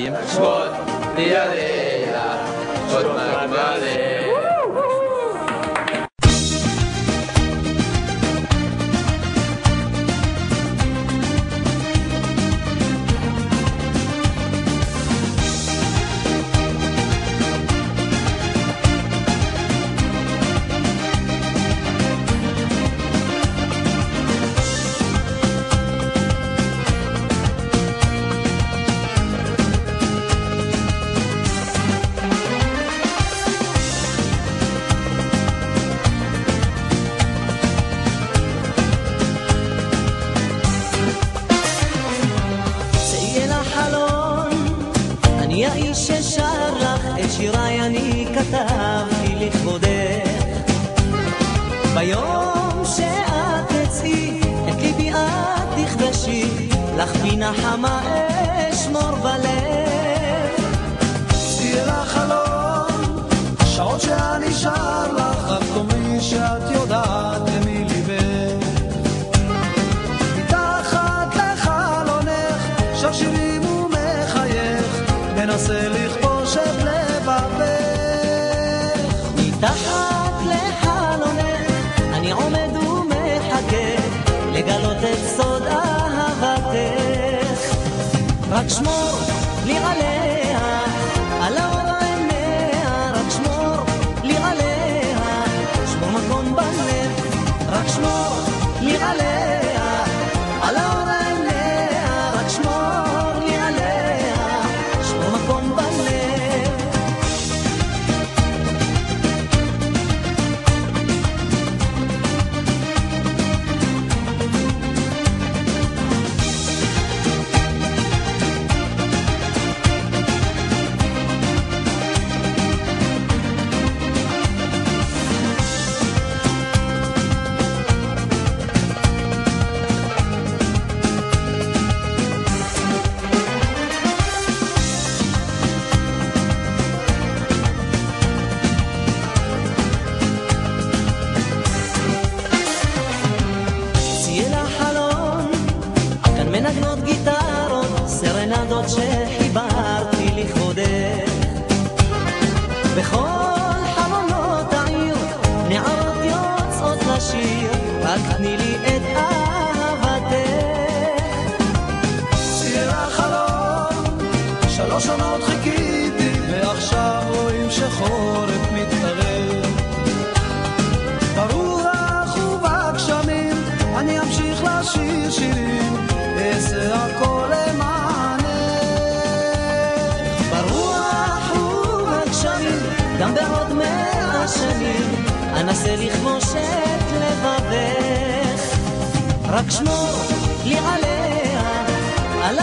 שמות לידיה, עוד מגמליה. שיריי אני כתבתי לכבודך ביום שאת תצאי את ליבי את תכבשי לך בינה חמה אשמור בלב שיהיה לך חלום שעות שאני שר לך רק תאמרי שאת יודעת למי ליבך מתחת לחלונך שר שירים ומחייך מנסה לכבוש את מתחת לחלונך אני עומד ומחכה לגלות את סוד אהבתך רק שמור לי עליה על האור עיניה רק שמור לי עליה שמור מקום בלב רק שמור לי עליה על האור עיניה רק שמור לי עליה שמור מקום בלב מנגנות גיטרות, סרנדות שחיברתי לכבודך בכל חלונות העיר נערות יוצאות לשיר רק תני לי את אהבתך שיהיה לך חלום 3 שנות חיכיתי ועכשיו רואים שחורף מתקרב ברוח ובגשמים אני אמשיך לשיר שירים אעשה הכל למענך ברוח ובגשמים גם בעוד 100 שנים אנסה לכבוש את לבבך רק שמור לי עליה על